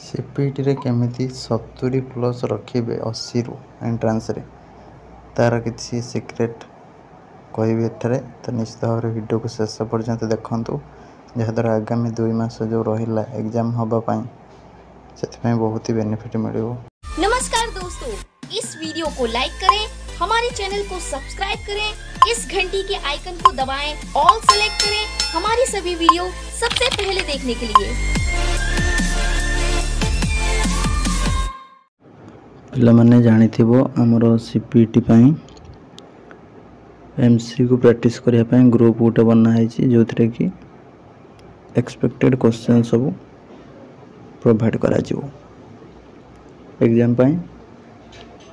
CPT रे केमिति 70 plus रखिबे 80 रु एंट्रांस रे तार किसी सीक्रेट कहबी एठारे तो निश्चित भाव वीडियो को शेष पर्यंत देखंतु जहाद्वारा आगामी 2 मास जो रहिला एग्जाम हबा पई से बहुत ही बेनिफिट मिलिबो। नमस्कार दोस्तों, इस वीडियो को लाइक करें, हमारे चैनल को सब्सक्राइब करें, इस घंटी के आइकन को दबाएं, ऑल सेलेक्ट करें हमारी सभी वीडियो सबसे पहले देखने के लिए। पिला माने जानिथिबो हमरो सीपीटी पई एमसी को प्रैक्टिस करिया पई ग्रुप गोटे बना है जो थे कि एक्सपेक्टेड क्वेश्चन सब प्रोवाइड करा जिवो एग्जाम पई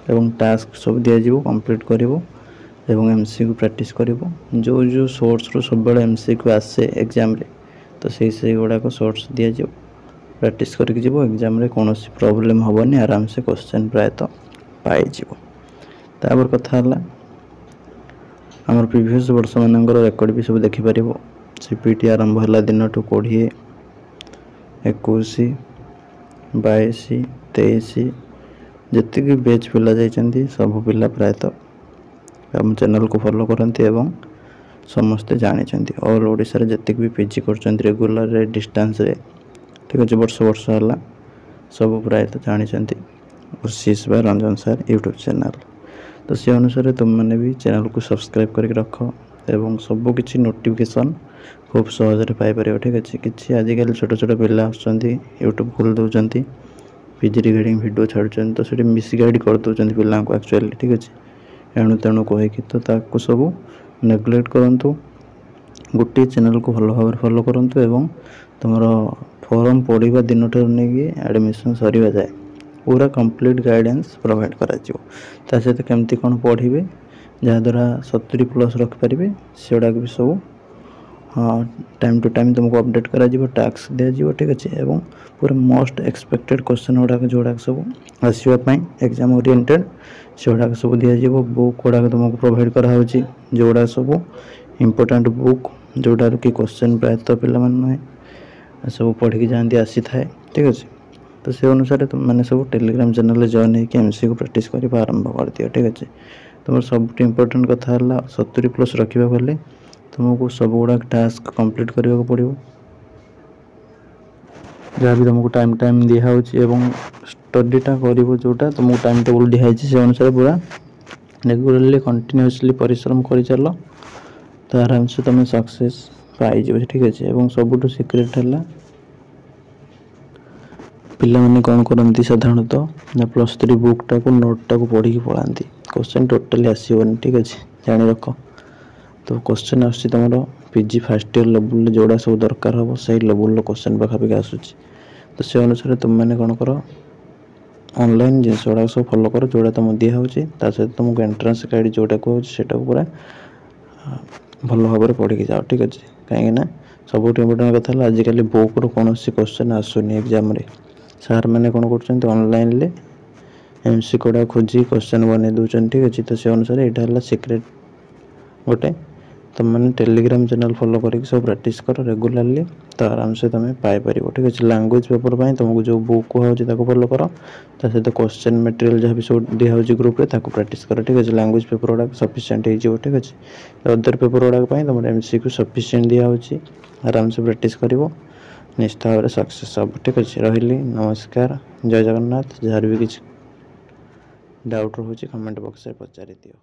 एवं टास्क सब दिया जिवो कंप्लीट करिवो एवं एमसी को प्रैक्टिस करिवो जो जो सोर्स रो सब बेले एमसी को आसे एग्जाम रे तो से गुडा को सोर्स दिया जिवो प्रैक्टिस करके जीवो एग्जाम रे कौन सी प्रॉब्लम हेनी आराम से क्वेश्चन प्राय तो पाई जीवो। तापर कथा हला हमर प्रीवियस वर्ष मानकर रेकर्ड भी सब देखि परिबो। सीपीटी आरंभ हला दिन टू 20 21 22 23 जति कि बैच पिला जाइछन्ती सब पिला प्राय तो हम चैनल को फॉलो करंती एवं समस्त जानिछन्ती ऑल ओडिसा रे जति भी पीजी करछन्ती रेगुलर रे डिस्टेंस रे ठीक अच्छे वर्ष है सब प्राय तो जानी शीश by Ranjan sir YouTube channel तो से अनुसार तुम मैंने भी चैनल को सब्सक्राइब करके रख एवं सब किसी नोटिफिकेशन खूब सहज पाइपर ठीक अच्छे कि आजिकल छोट छोट पिला यूट्यूब खोल दौरान पीजी रिगार्डिंग वीडियो छाड़ुं तो से मिस गाइड कर दौरान पिला एक्चुअली ठीक अच्छे एणु तेणु कहीकि तो ताकू सब नेग्लेक्ट करूँ गोटे चैनल को भल भाव फॉलो करूँ एवं तुम फॉर्म पढ़ा दिन नहीं एडमिशन सरीवा जाए पूरा कंप्लीट गाइडेंस प्रोवाइड करा सहित केमती कौन पढ़े जहाद्वारा 70 प्लस रखिपारे से गुड़ा भी सब टाइम टू टाइम तुमको अपडेट करा टास्क दिया ठीक अच्छे एवं पूरा मोस्ट एक्सपेक्टेड क्वेश्चन गुड़ाक जोड़ाक सब आसवाई एग्जाम ओरिएंटेड से गुड़ाक सब दिया बुक गुड़ाक तुमको प्रोवाइड करा जोड़ा सब इम्पोर्टेंट बुक जोड़ा कि क्वेश्चन प्राय तो पिला नुहे सब पढ़ी जाती आसी थाए ठीक अच्छे तो से अनुसार तुम मैंने सब टेलीग्राम चैनल जॉइन होकर एमसी को प्रैक्टिस कर आरंभ कर दियो ठीक अच्छे तुम सब इम्पोर्टेंट कथा है 70 प्लस रखा गले तुमको सब गुड़ाक टास्क कंप्लीट करने को पड़ो जहाँ भी तुमको टाइम टाइम दिखाई स्टडीटा कर जोटा तुमको टाइम टेबल दिखाई से अनुसार पूरा रेगुलरली कंटिन्यूअसली परिश्रम कर चल तो आराम से तुम सक्सेस पाई ठीक अच्छे और सबुठ सिक्रेट है पिला माने कौन करती साधारणतः +3 बुकटा को नोटा को पढ़ी पढ़ाती क्वेश्चन टोटाली आसवन ठीक अच्छे जानी रख तो क्वेश्चन आसूँ तुम पीजी फर्स्ट ईयर लेवल जोड़ा सब दरकार हम से लेवल क्वेश्चन पाखापाखि आसूँ तो से अनुसार तुम मैंने कौन कर ऑनलाइन जिनस गुड़ा सब फॉलो कर जोड़ा तुम दिखाऊँगी सहित तुमको एंट्रांस गाइड जोटा कहूँ पूरा भल भाव पढ़ी जाओ ठीक अच्छे कहीं सब इम्पोर्टेंट कथा आजिकल बुक रो कौन क्वेश्चन आसुनी एग्जाम रे सार मैंने कौन कर ऑनलाइन एमसी कोड़ा खोजी क्वेश्चन बन दूसरी ठीक अच्छे तो से अनुसार यहाँ सिक्रेट गोटे तुम मैंने टेलीग्राम चैनल फॉलो करके सब प्रैक्टिस कर रेगुलरली तो आराम से तुम पाइपर ठीक अच्छे लैंग्वेज पेपर पर तुमको जो बुक कहूँ फॉलो कर सहित क्वेश्चन मटेरियल जहाँ भी सब दिखाई ग्रुप में प्रैक्टिस कर ठीक अच्छे लैंग्वेज पेपर गुड़ा सफिशिएंट हो ठीक अच्छे अदर पेपर गुड़ा तुम एमसी को सफिशिएंट दिखाई आराम से प्रैक्टिस कर निश्चित भाव में सक्सेस सब ठीक अच्छे रही नमस्कार जय जगन्नाथ जार भी किसी डाउट रोचे कमेंट बॉक्स में पचारि दियो।